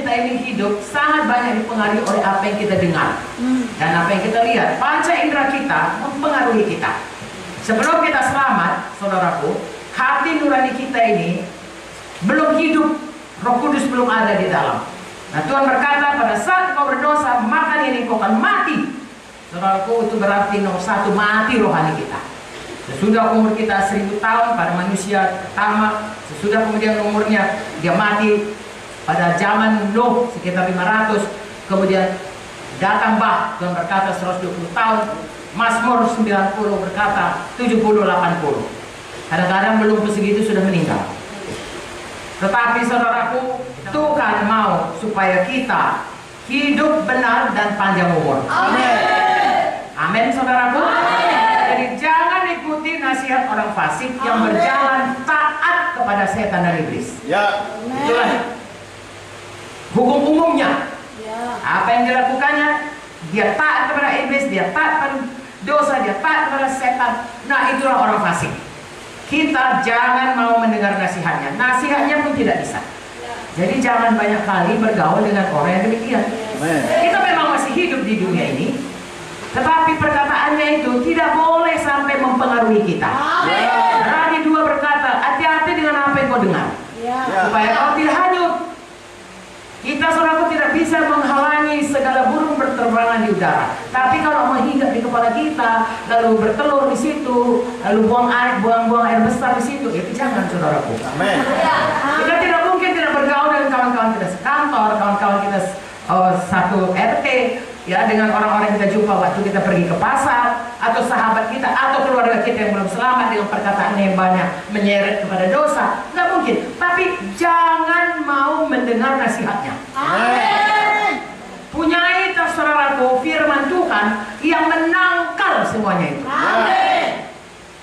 kita ini hidup sangat banyak dipengaruhi oleh apa yang kita dengar dan apa yang kita lihat. Panca indera kita mempengaruhi kita. Sebelum kita selamat, saudaraku, hati nurani kita ini belum hidup, Roh Kudus belum ada di dalam. Nah, Tuhan berkata, pada saat kau berdosa, maka ini kau akan mati. Saudaraku, itu berarti nomor satu, mati rohani kita. Sesudah umur kita 1000 tahun pada manusia pertama, sesudah kemudian umurnya dia mati pada zaman Nuh sekitar 500, kemudian datang Bah, Tuhan berkata 120 tahun, Mazmur 90 berkata 70-80. Kadang-kadang belum segitu sudah meninggal. Tetapi saudaraku, Tuhan mau supaya kita hidup benar dan panjang umur. Amin. Amin, saudaraku. Amin. Jadi jangan ikuti nasihat orang fasik yang berjalan taat kepada setan dan iblis. Ya. Itulah hukum umumnya. Ya. Apa yang dilakukannya, dia taat kepada iblis, dia taat pada dosa, dia taat kepada setan. Nah, itulah orang fasik. Kita jangan mau mendengar nasihatnya. Nasihatnya pun tidak bisa. Jadi jangan banyak kali bergaul dengan orang yang demikian. Kita memang masih hidup di dunia ini, tetapi perkataannya itu tidak boleh sampai mempengaruhi kita. Rani 2 berkata, hati-hati dengan apa yang kau dengar, supaya kau tidak hanyut. Kita, saudaraku, tidak bisa menghalangi segala burung berterbangan di udara. Tapi kalau menghinggap di kepala kita, lalu bertelur di situ, lalu buang air besar di situ, itu jangan, saudaraku. Amin. Kita tidak mungkin tidak bergaul dengan kawan-kawan kita sekantor, kawan-kawan kita satu RT, ya, dengan orang-orang yang kita jumpa waktu kita pergi ke pasar, atau sahabat kita, atau keluarga kita yang belum selamat dengan perkataan yang banyak menyeret kepada dosa. Nggak mungkin. Tapi jangan mau mendengar nasihatnya. Amin. Punyai saudaraku firman Tuhan yang menangkal semuanya itu. Amin.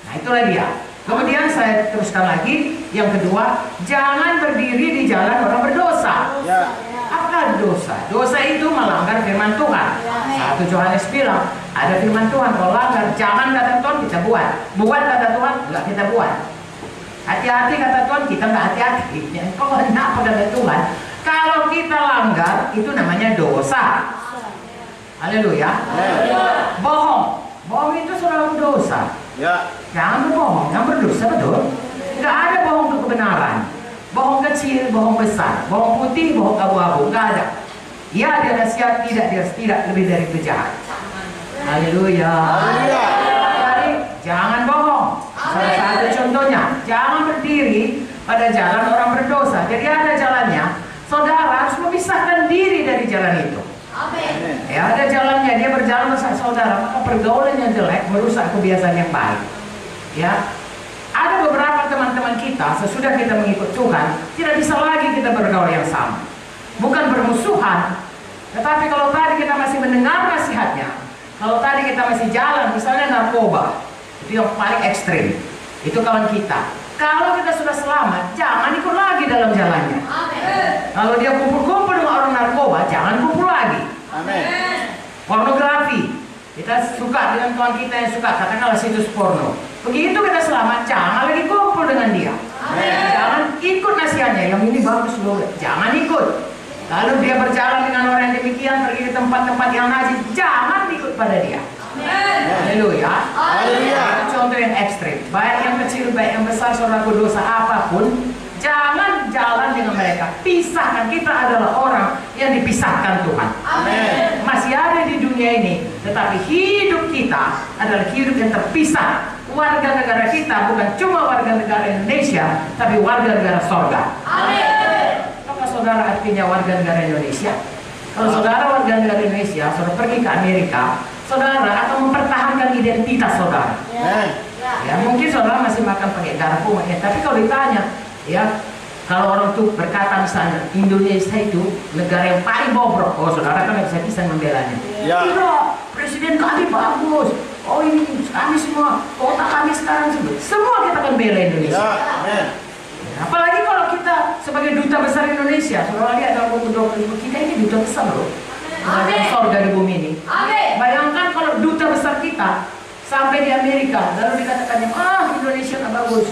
Nah, itulah dia. Kemudian saya teruskan lagi, yang kedua, jangan berdiri di jalan orang berdosa. Ya. Apa dosa? Dosa itu melanggar firman Tuhan. 1 Yohanes bilang, ada firman Tuhan, kalau langgar, jangan kata Tuhan kita buat. Buat kata Tuhan, enggak kita buat. Hati-hati kata Tuhan, kita enggak hati-hati. Kok kenapa kata Tuhan? Kalau kita langgar, itu namanya dosa. Haleluya. Bohong. Bohong itu selalu dosa. Ya. Jangan berbohong, jangan berdosa, betul? Enggak ada bohong untuk kebenaran. Bohong kecil, bohong besar, bohong putih, bohong abu-abu, enggak ada. Ya dia nasihat, tidak dia tidak, lebih dari penjahat. Haleluya. Jadi jangan bohong. Salah satu contohnya, jangan berdiri pada jalan orang berdosa. Jadi ada jalannya, saudara harus memisahkan diri dari jalan itu. Amin. Ya, ada jalannya, dia berjalan bersama saudara, maka pergaulan yang jelek merusak kebiasaan yang baik. Ya, ada beberapa teman-teman kita sesudah kita mengikut Tuhan, tidak bisa lagi kita bergaul yang sama. Bukan bermusuhan, tetapi kalau tadi kita masih mendengar nasihatnya, kalau tadi kita masih jalan, misalnya narkoba, itu yang paling ekstrim, itu kawan kita. Kalau kita sudah selamat, jangan ikut lagi dalam jalannya. Amin. Kalau dia kumpul-kumpul dengan orang narkoba, jangan kumpul lagi. Amin. Pornografi, kita suka dengan tuan kita yang suka, katakanlah situs porno. Begitu kita selamat, jangan lagi kumpul dengan dia. Amin. Jangan ikut nasihatnya, yang ini bagus loh, jangan ikut. Lalu dia berjalan dengan orang yang demikian, pergi ke tempat-tempat yang najis, jangan ikut pada dia. Haleluya. Haleluya. Itu contoh yang ekstrim. Baik yang kecil, baik yang besar, saudaraku, dosa apapun, jangan jalan dengan mereka. Pisahkan. Kita adalah orang yang dipisahkan Tuhan. Amin. Masih ada di dunia ini, tetapi hidup kita adalah hidup yang terpisah. Warga negara kita bukan cuma warga negara Indonesia, tapi warga negara sorga. Amin. Apa saudara artinya warga negara Indonesia? Kalau saudara warga negara Indonesia, saudara pergi ke Amerika, saudara akan mempertahankan identitas saudara. Ya, mungkin saudara masih makan pakai garpu, tapi kalau ditanya, ya, kalau orang tuh berkata misalnya Indonesia itu negara yang paling bobrok, oh saudara kan bisa membelanya. Ya. Tidak, presiden kami bagus. Oh ini kami semua, kota kami sekarang semua kita akan bela Indonesia. Ya. Amin. Apalagi kalau kita sebagai duta besar Indonesia, saudara lihat dalam buku dokumen kita ini duta besar loh. Bagian sorga di bumi ini. Amin. Bayangkan kalau duta besar kita sampai di Amerika, lalu dikatakan Indonesia nggak bagus,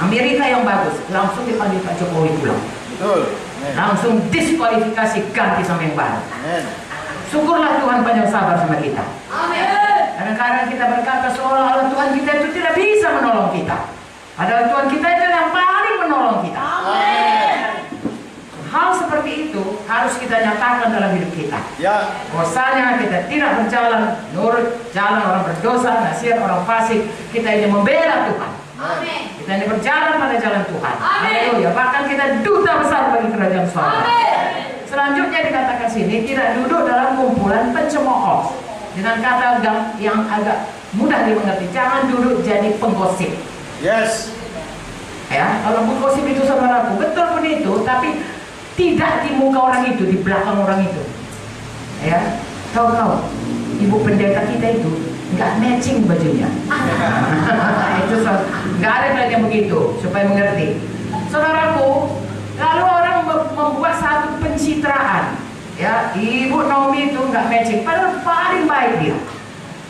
Amerika yang bagus, langsung dipanggil Pak Jokowi pulang. Betul. Langsung diskualifikasi, ganti sama yang baru. Amen. Syukurlah Tuhan banyak sabar sama kita. Kadang-kadang kita berkata seolah-olah Tuhan kita itu tidak bisa menolong kita. Padahal Tuhan kita itu yang paling menolong kita. Hal seperti itu harus kita nyatakan dalam hidup kita. Ya. Bahwasanya kita tidak berjalan menurut jalan orang berdosa, nasihat orang fasik. Kita ini membela Tuhan. Kita ini berjalan pada jalan Tuhan. Haleluya. Bahkan kita duta besar bagi kerajaan surga. Selanjutnya dikatakan sini, tidak duduk dalam kumpulan pencemooh. Dengan kata yang agak mudah dimengerti, jangan duduk jadi penggosip. Yes. Ya, kalau penggosip itu saudaraku, betul pun itu, tapi tidak di muka orang itu, di belakang orang itu. Ya, tahu ibu pendeta kita itu nggak matching bajunya. Itu nggak ada yang begitu, supaya mengerti. Saudaraku, lalu orang membuat satu pencitraan. Ya, Ibu Naomi itu nggak matching, padahal paling baik dia.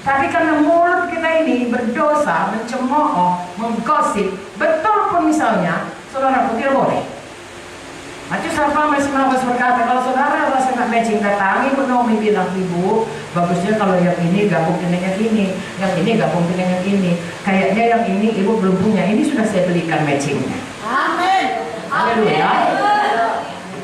Tapi karena mulut kita ini berdosa, mencemooh, menggosip, betul pun misalnya, saudaraku tidak boleh. Matius 18:19 berkata, kalau saudara rasa nggak matching, datangi Ibu Naomi, bilang, Ibu, bagusnya kalau yang ini gabung dengan yang ini gabung dengan yang ini. Kayaknya yang ini Ibu belum punya, ini sudah saya belikan matchingnya. Amin. Haleluya.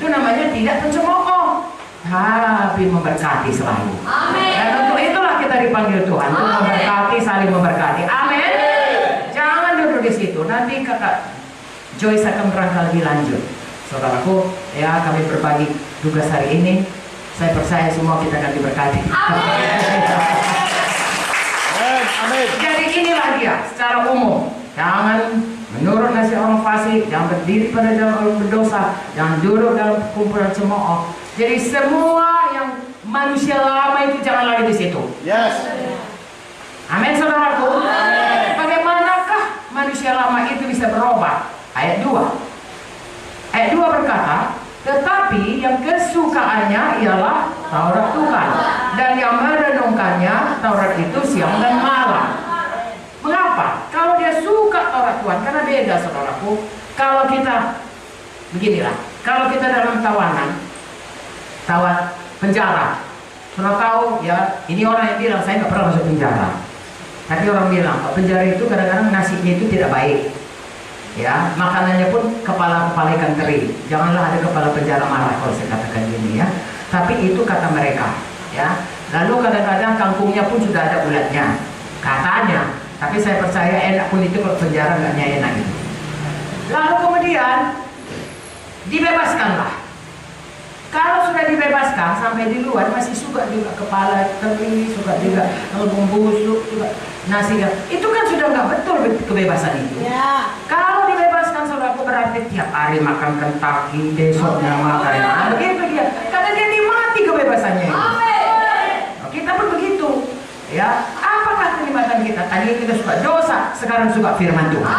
Itu namanya tidak pencemooh, tapi memberkati selalu. Dan untuk itulah kita dipanggil Tuhan, untuk memberkati, saling memberkati. Amin. Jangan duduk di situ. Nanti kakak Joyce akan berangkat lebih lanjut. Saudaraku, ya kami berbagi tugas hari ini. Saya percaya semua kita akan diberkati. Amin. Jadi inilah dia secara umum. Jangan menurut nasihat orang fasik, jangan berdiri pada jalan orang berdosa, jangan duduk dalam kumpulan cemooh. Jadi semua yang manusia lama itu jangan lagi di situ. Yes. Amin, saudaraku. Bagaimanakah manusia lama itu bisa berubah? Ayat 2. Ayat 2 berkata, tetapi yang kesukaannya ialah Taurat Tuhan, dan yang merenungkannya Taurat itu siang dan malam. Mengapa? Kalau dia suka Taurat Tuhan, karena beda saudaraku. Kalau kita, beginilah, kalau kita dalam tawat penjara, saudara tahu ya, ini orang yang bilang, saya nggak pernah masuk penjara. Tapi orang bilang, penjara itu kadang-kadang nasinya itu tidak baik. Ya, makanannya pun kepala-kepala ikan teri. Janganlah ada kepala penjara marah kalau saya katakan gini ya. Tapi itu kata mereka, ya. Lalu kadang-kadang kangkungnya pun sudah ada ulatnya, katanya. Tapi saya percaya enak pun itu kalau penjara nggak enak gitu. Lalu kemudian dibebaskanlah. Kalau sudah dibebaskan sampai di luar masih suka juga kepala teri, suka juga busuk, juga nasi. Itu kan sudah nggak betul kebebasan itu. Ya. Kalau dibebaskan saudaraku berarti tiap hari makan Kentucky, besoknya makan. Nah, begitu dia. Karena dia nikmati kebebasannya itu. Kita pun begitu. Ya, apakah kenikmatan kita? Tadi kita suka dosa, sekarang suka firman Tuhan.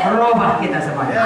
Berubah kita semuanya.